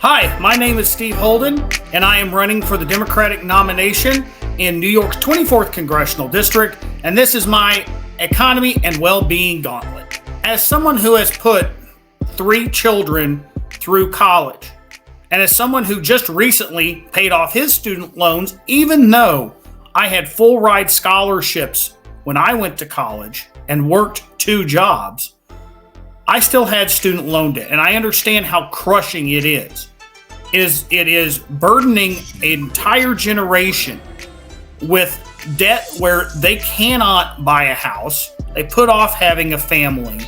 Hi, my name is Steve Holden, and I am running for the Democratic nomination in New York's 24th Congressional District, and this is my Economy and Well-Being Gauntlet. As someone who has put 3 children through college, and as someone who just recently paid off his student loans, even though I had full ride scholarships when I went to college and worked 2 jobs, I still had student loan debt, and I understand how crushing it is. It is burdening an entire generation with debt where they cannot buy a house, they put off having a family,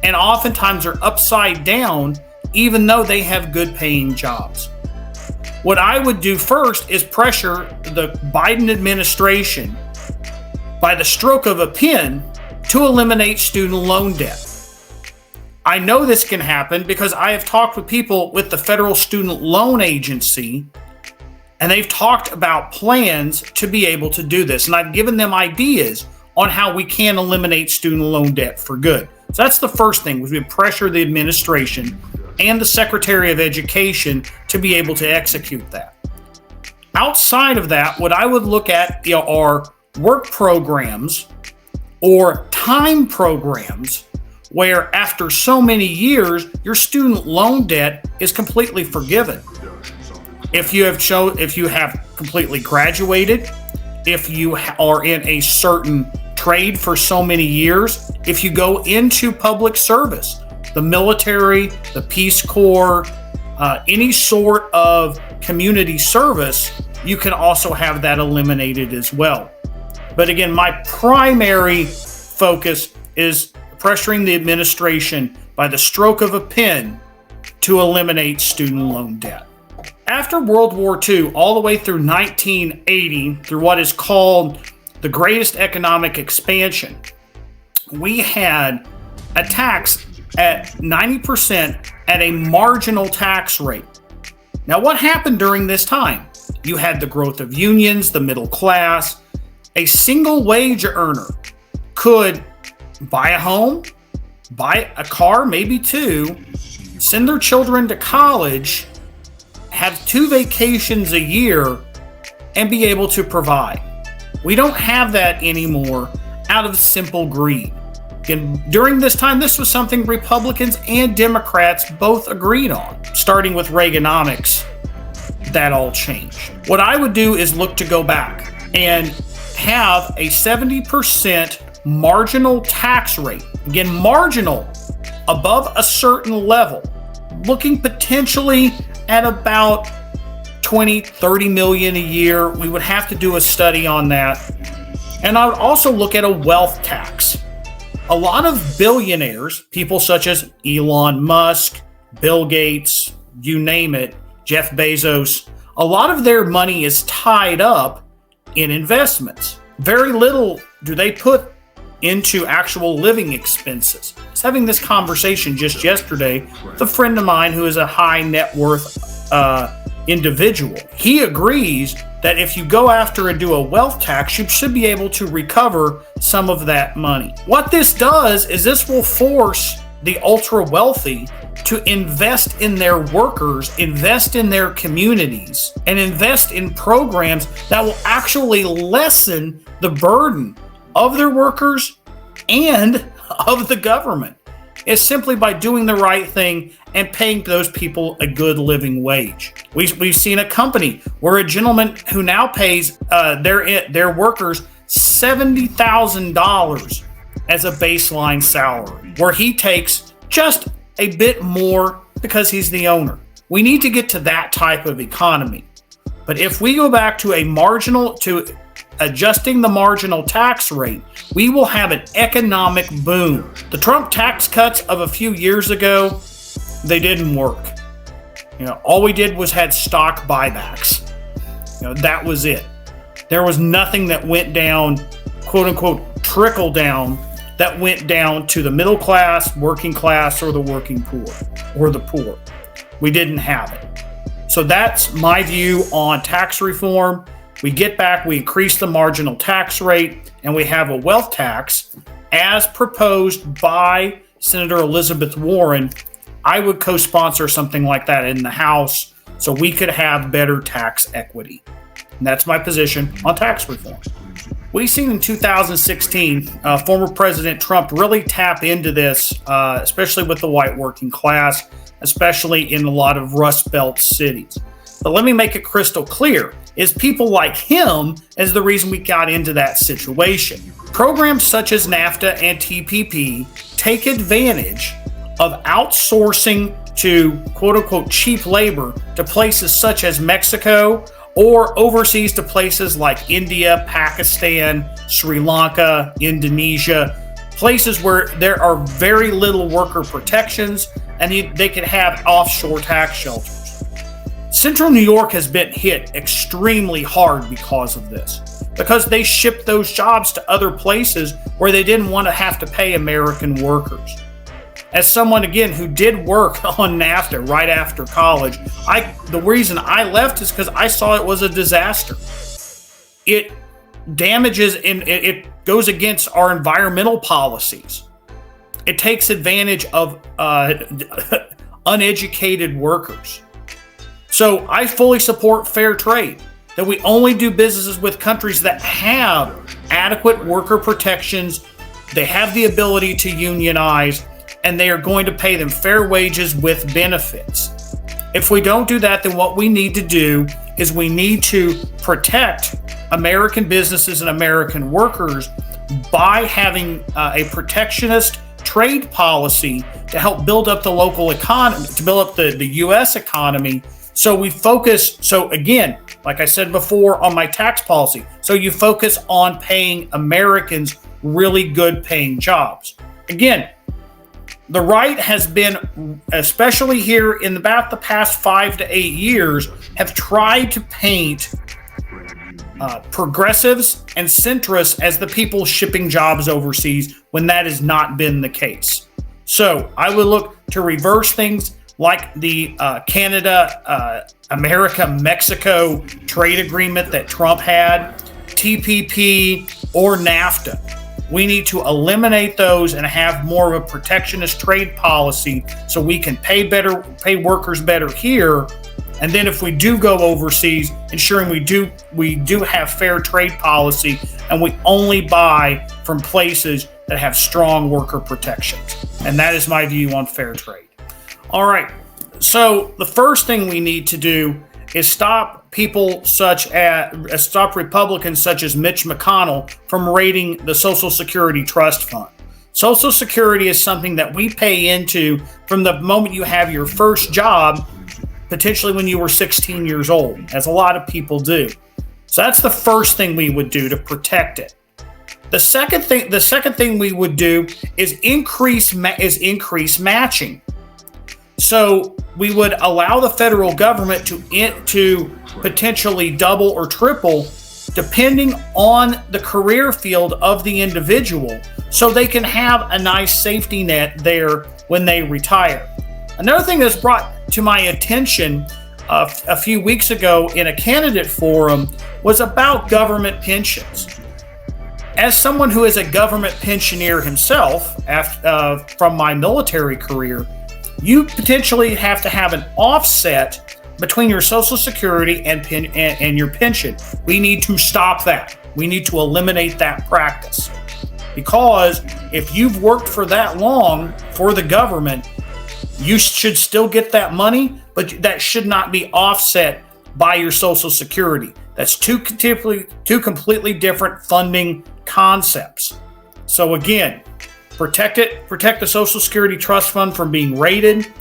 and oftentimes are upside down even though they have good paying jobs. What I would do first is pressure the Biden administration by the stroke of a pen to eliminate student loan debt. I know this can happen because I have talked with people with the Federal Student Loan Agency, and they've talked about plans to be able to do this. And I've given them ideas on how we can eliminate student loan debt for good. So that's the first thing, was we pressure the administration and the Secretary of Education to be able to execute that. Outside of that, what I would look at are work programs or time programs where after so many years, your student loan debt is completely forgiven. If you have completely graduated, if you are in a certain trade for so many years, if you go into public service, the military, the Peace Corps, any sort of community service, you can also have that eliminated as well. But again, my primary focus is pressuring the administration by the stroke of a pen to eliminate student loan debt. After World War II, all the way through 1980, through what is called the greatest economic expansion, we had a tax at 90% at a marginal tax rate. Now, what happened during this time? You had the growth of unions, the middle class. A single wage earner could buy a home, buy a car, maybe 2, send their children to college, have 2 vacations a year, and be able to provide. We don't have that anymore out of simple greed. And during this time, this was something Republicans and Democrats both agreed on. Starting with Reaganomics, that all changed. What I would do is look to go back and have a 70% marginal tax rate. Again, marginal, above a certain level, looking potentially at about 20, 30 million a year. We would have to do a study on that. And I would also look at a wealth tax. A lot of billionaires, people such as Elon Musk, Bill Gates, you name it, Jeff Bezos, a lot of their money is tied up in investments. Very little do they put into actual living expenses. I was having this conversation just yesterday with a friend of mine who is a high net worth individual. He agrees that if you go after and do a wealth tax, you should be able to recover some of that money. What this does is this will force the ultra wealthy to invest in their workers, invest in their communities, and invest in programs that will actually lessen the burden of their workers and of the government. It's simply by doing the right thing and paying those people a good living wage. We've seen a company where a gentleman who now pays their workers $70,000 as a baseline salary, where he takes just a bit more because he's the owner. We need to get to that type of economy. But if we go back to adjusting the marginal tax rate, we will have an economic boom. The Trump tax cuts of a few years ago, they didn't work. All we did was had stock buybacks. That was it. There was nothing that went down, quote unquote, trickle down, that went down to the middle class, working class, or the working poor, or the poor. We didn't have it. So that's my view on tax reform. We get back, we increase the marginal tax rate, and we have a wealth tax as proposed by Senator Elizabeth Warren. I would co-sponsor something like that in the House so we could have better tax equity. And that's my position on tax reform. We've seen in 2016, former President Trump really tap into this, especially with the white working class, especially in a lot of Rust Belt cities. But let me make it crystal clear, is people like him is the reason we got into that situation. Programs such as NAFTA and TPP take advantage of outsourcing to quote unquote cheap labor to places such as Mexico, or overseas to places like India, Pakistan, Sri Lanka, Indonesia, places where there are very little worker protections and they can have offshore tax shelters. Central New York has been hit extremely hard because of this, because they shipped those jobs to other places where they didn't want to have to pay American workers. As someone, again, who did work on NAFTA right after college, the reason I left is because I saw it was a disaster. It damages and it goes against our environmental policies. It takes advantage of uneducated workers. So I fully support fair trade, that we only do businesses with countries that have adequate worker protections, they have the ability to unionize, and they are going to pay them fair wages with benefits. If we don't do that, then what we need to do is we need to protect American businesses and American workers by having a protectionist trade policy to help build up the local economy, to build up the U.S. economy. So we focus, so again, like I said before on my tax policy, so you focus on paying Americans really good paying jobs. Again, the right has been, especially here in about the past 5 to 8 years, have tried to paint progressives and centrists as the people shipping jobs overseas when that has not been the case. So I would look to reverse things like the Canada, America, Mexico trade agreement that Trump had, TPP, or NAFTA. We need to eliminate those and have more of a protectionist trade policy so we can pay workers better here. And then if we do go overseas, ensuring we do have fair trade policy and we only buy from places that have strong worker protections. And that is my view on fair trade. All right. So the first thing we need to do is stop Republicans such as Mitch McConnell from raiding the Social Security Trust Fund. Social Security is something that we pay into from the moment you have your first job, potentially when you were 16 years old, as a lot of people do. So that's the first thing we would do to protect it. The second thing we would do is increase matching. So we would allow the federal government to potentially double or triple depending on the career field of the individual, so they can have a nice safety net there when they retire. Another thing that's brought to my attention a few weeks ago in a candidate forum was about government pensions. As someone who is a government pensioner himself from my military career, you potentially have to have an offset between your Social Security and your pension. We need to stop that. We need to eliminate that practice. Because if you've worked for that long for the government, you should still get that money, but that should not be offset by your Social Security. That's two completely different funding concepts. So again, protect the Social Security Trust Fund from being raided.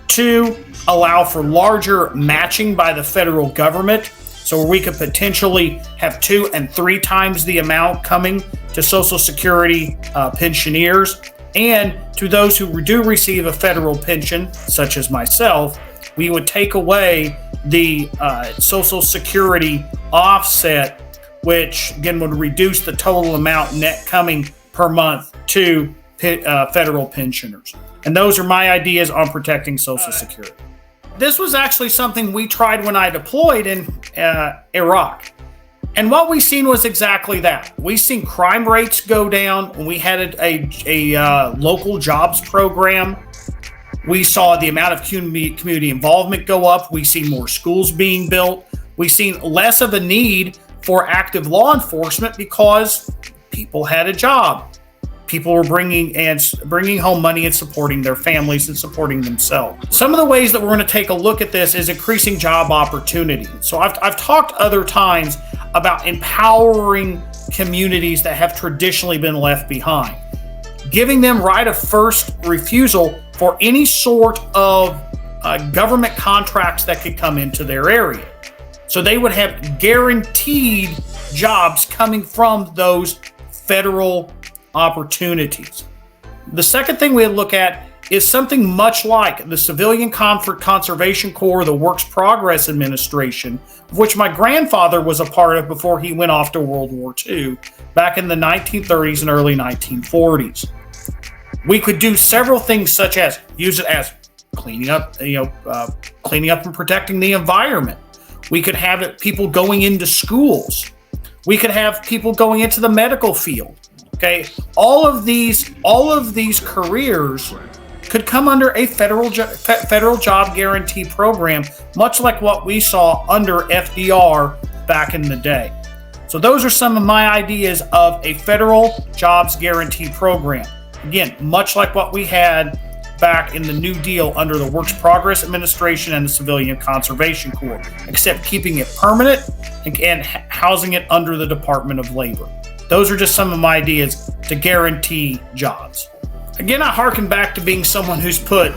2, allow for larger matching by the federal government, so we could potentially have 2 and 3 times the amount coming to Social Security pensioners. And to those who do receive a federal pension, such as myself, we would take away the Social Security offset, which again would reduce the total amount net coming per month to federal pensioners. And those are my ideas on protecting Social Security. This was actually something we tried when I deployed in Iraq. And what we seen was exactly that. We seen crime rates go down when we had a local jobs program. We saw the amount of community involvement go up. We see more schools being built. We've seen less of a need for active law enforcement because people had a job. People were bringing home money and supporting their families and supporting themselves. Some of the ways that we're going to take a look at this is increasing job opportunity. So I've talked other times about empowering communities that have traditionally been left behind, giving them right of first refusal for any sort of government contracts that could come into their area. So they would have guaranteed jobs coming from those federal opportunities. The second thing we look at is something much like the Civilian Conservation Corps, the Works Progress Administration, of which my grandfather was a part of before he went off to World War II back in the 1930s and early 1940s. We could do several things, such as use it as cleaning up and protecting the environment. We could have it people going into schools. We could have people going into the medical field. Okay, all of these careers could come under a federal job guarantee program, much like what we saw under FDR back in the day. So those are some of my ideas of a federal jobs guarantee program. Again, much like what we had back in the New Deal under the Works Progress Administration and the Civilian Conservation Corps, except keeping it permanent and housing it under the Department of Labor. Those are just some of my ideas to guarantee jobs. Again, I harken back to being someone who's put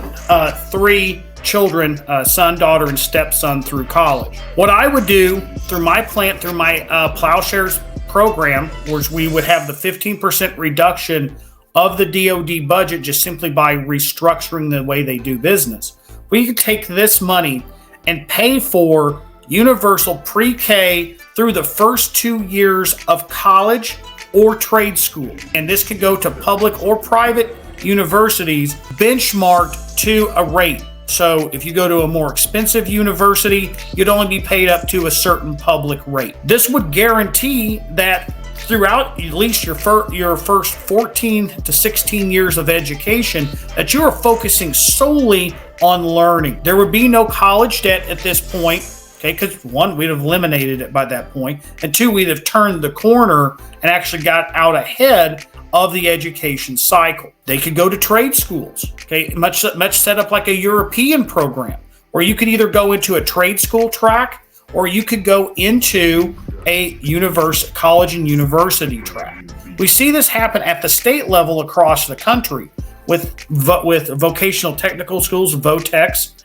3 children, son, daughter, and stepson through college. What I would do through my Plowshares program was we would have the 15% reduction of the DoD budget just simply by restructuring the way they do business. We could take this money and pay for universal pre-K through the first 2 years of college or trade school. And this could go to public or private universities benchmarked to a rate. So if you go to a more expensive university, you'd only be paid up to a certain public rate. This would guarantee that throughout at least your first 14 to 16 years of education, that you are focusing solely on learning. There would be no college debt at this point. Okay, because 1, we'd have eliminated it by that point, and 2, we'd have turned the corner and actually got out ahead of the education cycle. They could go to trade schools, okay, much set up like a European program, where you could either go into a trade school track or you could go into a college and university track. We see this happen at the state level across the country with vocational technical schools, VOTEX,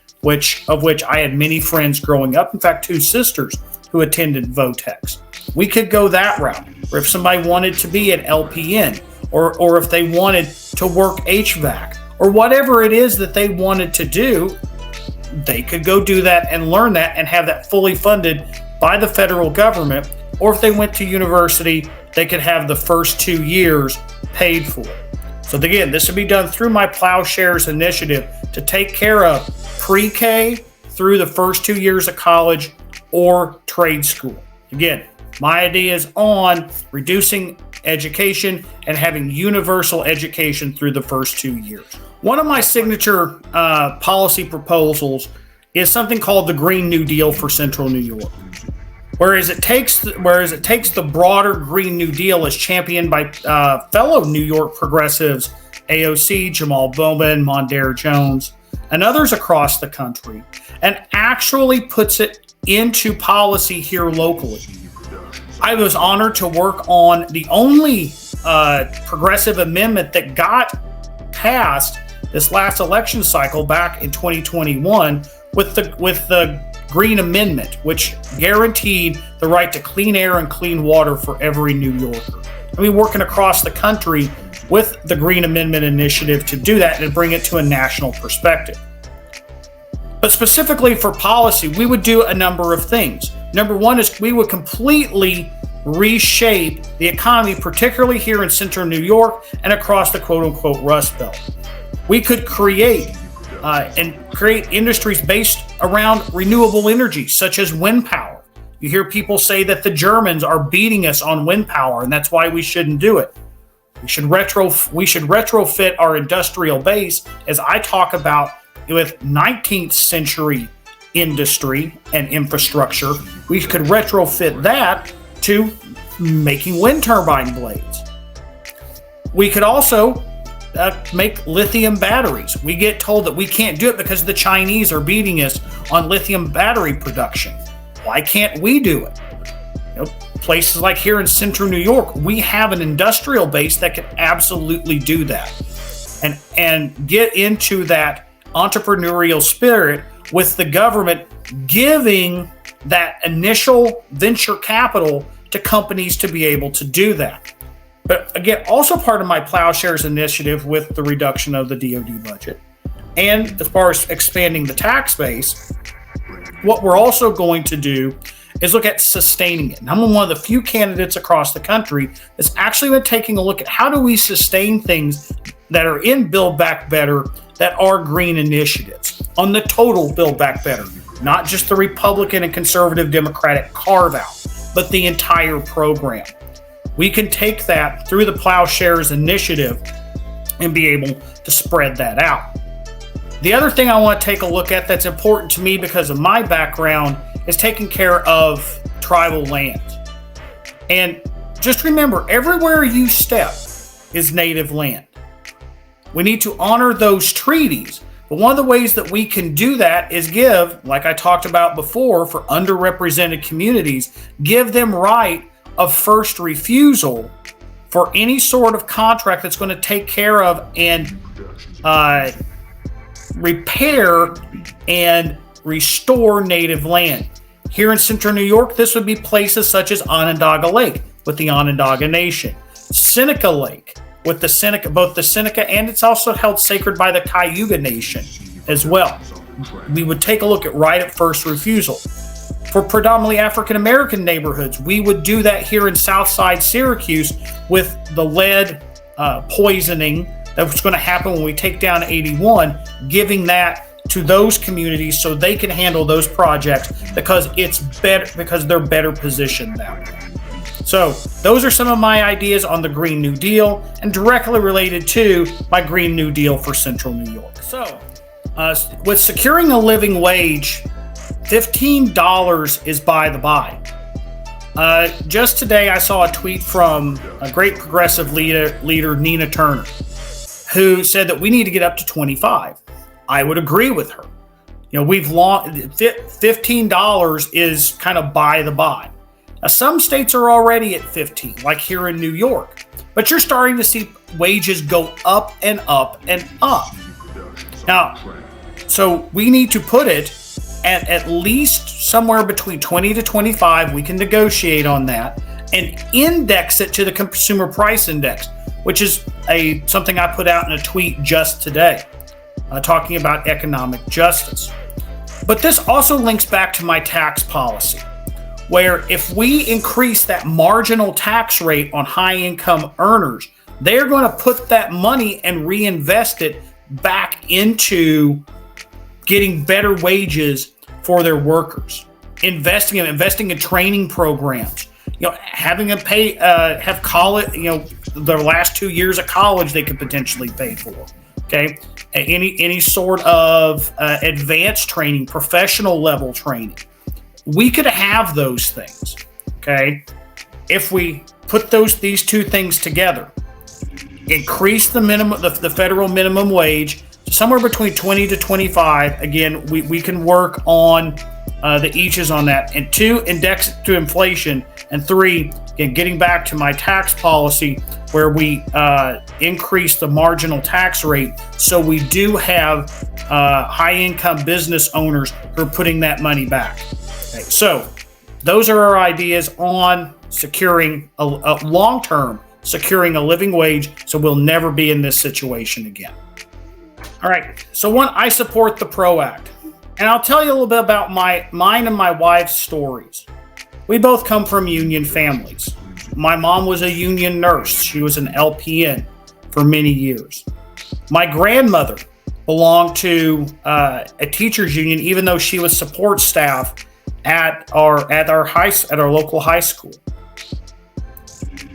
of which I had many friends growing up. In fact, 2 sisters who attended VOTEX. We could go that route. Or if somebody wanted to be an LPN, or if they wanted to work HVAC, or whatever it is that they wanted to do, they could go do that and learn that and have that fully funded by the federal government. Or if they went to university, they could have the first 2 years paid for. So again, this would be done through my Plowshares initiative to take care of pre-K through the first 2 years of college or trade school. Again, my idea is on reducing education and having universal education through the first 2 years. One of my signature policy proposals is something called the Green New Deal for Central New York. Whereas it takes the broader Green New Deal as championed by fellow New York progressives, AOC, Jamal Bowman, Mondaire Jones, and others across the country, and actually puts it into policy here locally. I was honored to work on the only progressive amendment that got passed this last election cycle back in 2021 with the Green Amendment, which guaranteed the right to clean air and clean water for every New Yorker. I mean, working across the country with the Green Amendment initiative to do that and bring it to a national perspective. But specifically for policy, we would do a number of things. Number one is we would completely reshape the economy, particularly here in central New York and across the quote-unquote Rust Belt. We could create industries based around renewable energy, such as wind power. You hear people say that the Germans are beating us on wind power, and that's why we shouldn't do it. We should retrofit our industrial base, as I talk about with 19th century industry and infrastructure, we could retrofit that to making wind turbine blades. We could also make lithium batteries. We get told that we can't do it because the Chinese are beating us on lithium battery production. Why can't we do it? Places like here in central New York, we have an industrial base that can absolutely do that and get into that entrepreneurial spirit with the government giving that initial venture capital to companies to be able to do that. But again, also part of my Plowshares initiative with the reduction of the DoD budget, and as far as expanding the tax base, what we're also going to do is look at sustaining it. And I'm one of the few candidates across the country that's actually been taking a look at how do we sustain things that are in Build Back Better that are green initiatives on the total Build Back Better, not just the Republican and conservative Democratic carve out, but the entire program. We can take that through the Plowshares initiative and be able to spread that out. The other thing I want to take a look at that's important to me because of my background is taking care of tribal lands. And just remember, everywhere you step is native land. We need to honor those treaties. But one of the ways that we can do that is give, like I talked about before, for underrepresented communities, give them right of first refusal for any sort of contract that's going to take care of and repair and restore native land. Here in central New York, this would be places such as Onondaga Lake with the Onondaga Nation, Seneca Lake with the Seneca, both the Seneca, and it's also held sacred by the Cayuga Nation as well. We would take a look at right of first refusal. For predominantly African American neighborhoods, we would do that here in Southside Syracuse with the lead poisoning that's going to happen when we take down 81, giving that to those communities so they can handle those projects because it's better, because they're better positioned that way. So those are some of my ideas on the Green New Deal and directly related to my Green New Deal for Central New York. So with securing a living wage, $15 is by the by. Just today, I saw a tweet from a great progressive leader, Nina Turner, who said that we need to get up to 25. I would agree with her. We've long $15 is kind of by the by. Now, some states are already at 15, like here in New York, but you're starting to see wages go up and up and up. Now, so we need to put it at least somewhere between 20 to 25. We can negotiate on that and index it to the consumer price index, which is something I put out in a tweet just today, talking about economic justice. But this also links back to my tax policy, where if we increase that marginal tax rate on high income earners, they're going to put that money and reinvest it back into getting better wages for their workers, investing in training programs, having them have college, their last 2 years of college they could potentially pay for. Okay, any sort of advanced training, professional level training, we could have those things. Okay, if we put these two things together, increase the federal minimum wage to somewhere between 20 to 25. Again, we can work on the eaches on that, and 2, index it to inflation, and 3, again, getting back to my tax policy where we increase the marginal tax rate so we do have high income business owners who are putting that money back. Okay, so those are our ideas on securing a long-term, securing a living wage so we'll never be in this situation again. All right, so one, I support the PRO Act. And I'll tell you a little bit about mine and my wife's stories. We both come from union families. My mom was a union nurse. She was an LPN for many years. My grandmother belonged to a teachers union, even though she was support staff at our local high school.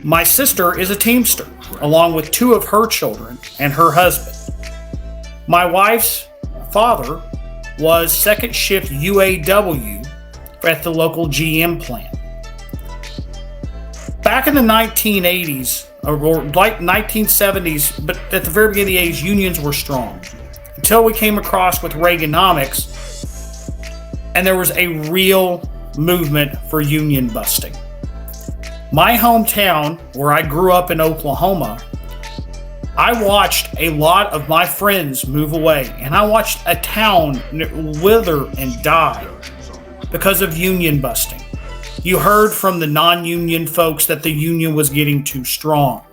My sister is a Teamster, along with 2 of her children and her husband. My wife's father was second shift UAW at the local GM plant. Back in the 1980s, or like 1970s, but at the very beginning of the 80s, unions were strong. Until we came across with Reaganomics, and there was a real movement for union busting. My hometown, where I grew up in Oklahoma, I watched a lot of my friends move away, and I watched a town wither and die because of union busting. You heard from the non-union folks that the union was getting too strong.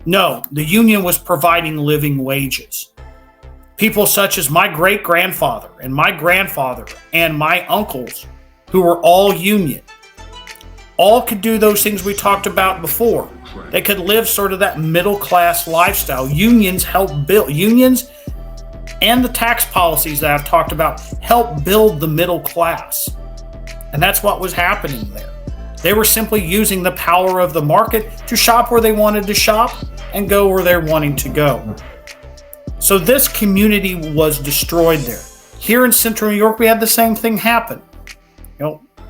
No, the union was providing living wages. People such as my great-grandfather and my grandfather and my uncles, who were all union, all could do those things we talked about before. They could live sort of that middle-class lifestyle. Unions help build, unions and the tax policies that I've talked about help build the middle class. And that's what was happening there. They were simply using the power of the market to shop where they wanted to shop and go where they're wanting to go. So this community was destroyed there. Here in Central New York, we had the same thing happen.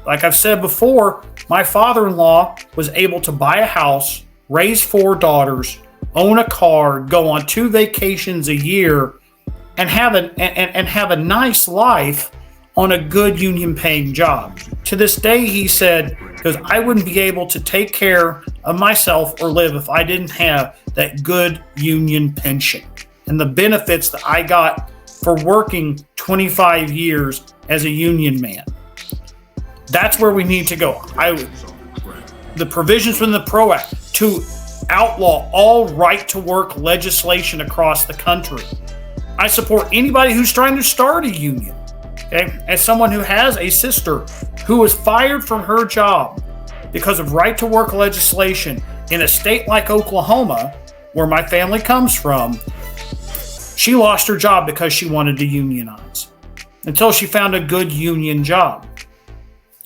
Like I've said before, my father-in-law was able to buy a house, raise 4 daughters, own a car, go on 2 vacations a year, and have a nice life on a good union-paying job. To this day, he said, because I wouldn't be able to take care of myself or live if I didn't have that good union pension and the benefits that I got for working 25 years as a union man. That's where we need to go. The provisions from the PRO Act to outlaw all right-to-work legislation across the country. I support anybody who's trying to start a union. Okay? As someone who has a sister who was fired from her job because of right-to-work legislation in a state like Oklahoma, where my family comes from, she lost her job because she wanted to unionize until she found a good union job.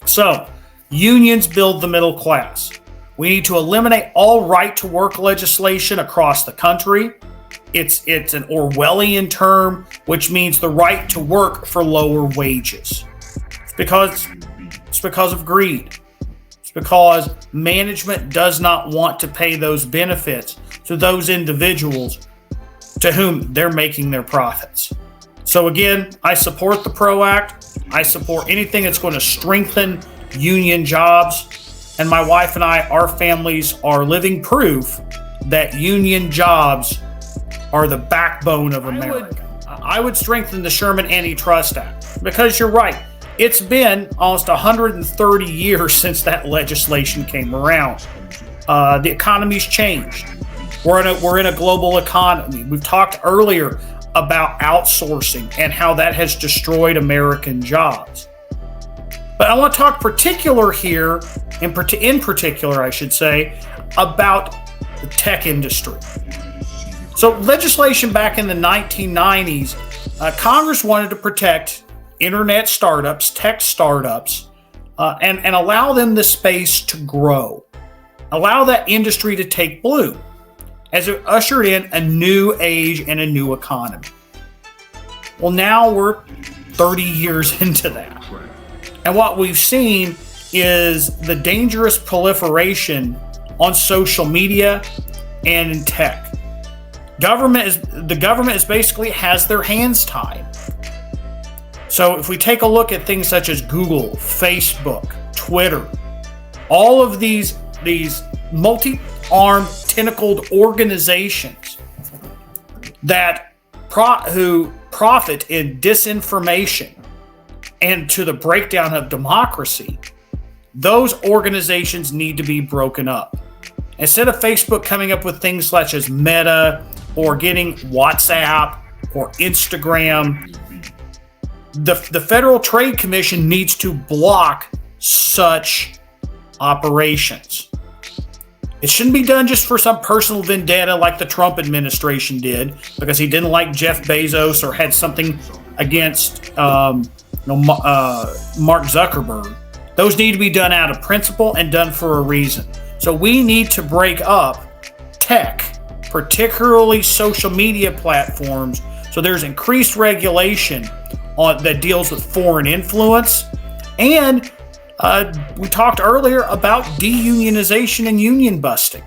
So, unions build the middle class. We need to eliminate all right-to-work legislation across the country. It's an Orwellian term, which means the right to work for lower wages. It's because of greed. It's because management does not want to pay those benefits to those individuals to whom they're making their profits. So again, I support the PRO Act. I support anything that's going to strengthen union jobs. And my wife and I, our families are living proof that union jobs are the backbone of America. I would strengthen the Sherman Antitrust Act because you're right. It's been almost 130 years since that legislation came around. The economy's changed. We're in a global economy. We've talked earlier about outsourcing and how that has destroyed American jobs. But I want to talk in particular, I should say, about the tech industry. So legislation back in the 1990s, Congress wanted to protect internet startups, tech startups, and allow them the space to grow. Allow that industry to take bloom as it ushered in a new age and a new economy. Well, now we're 30 years into that. And what we've seen is the dangerous proliferation on social media and in tech. The government is basically has their hands tied. So if we take a look at things such as Google, Facebook, Twitter, all of these multi-armed, tentacled organizations that who profit in disinformation and to the breakdown of democracy, those organizations need to be broken up. Instead of Facebook coming up with things such as Meta or getting WhatsApp or Instagram, the Federal Trade Commission needs to block such operations. It shouldn't be done just for some personal vendetta like the Trump administration did because he didn't like Jeff Bezos or had something against Mark Zuckerberg. Those need to be done out of principle and done for a reason. So we need to break up tech, particularly social media platforms, so there's increased regulation that deals with foreign influence. And we talked earlier about deunionization and union busting.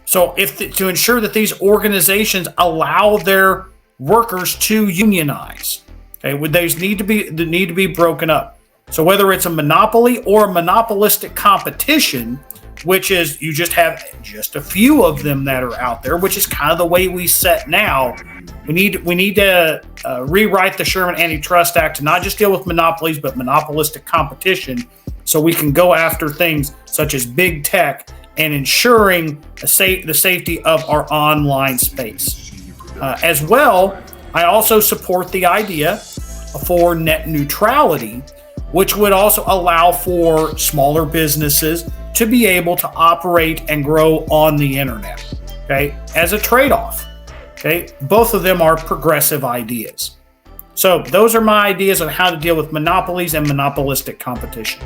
So to ensure that these organizations allow their workers to unionize, okay, those need to be broken up. So whether it's a monopoly or a monopolistic competition, which is you just have just a few of them that are out there, which is kind of the way we set now. We need to rewrite the Sherman Antitrust Act to not just deal with monopolies, but monopolistic competition, so we can go after things such as big tech and ensuring the safety of our online space. As well, I also support the idea for net neutrality, which would also allow for smaller businesses to be able to operate and grow on the internet, okay, as a trade-off. Okay, both of them are progressive ideas. So those are my ideas on how to deal with monopolies and monopolistic competition.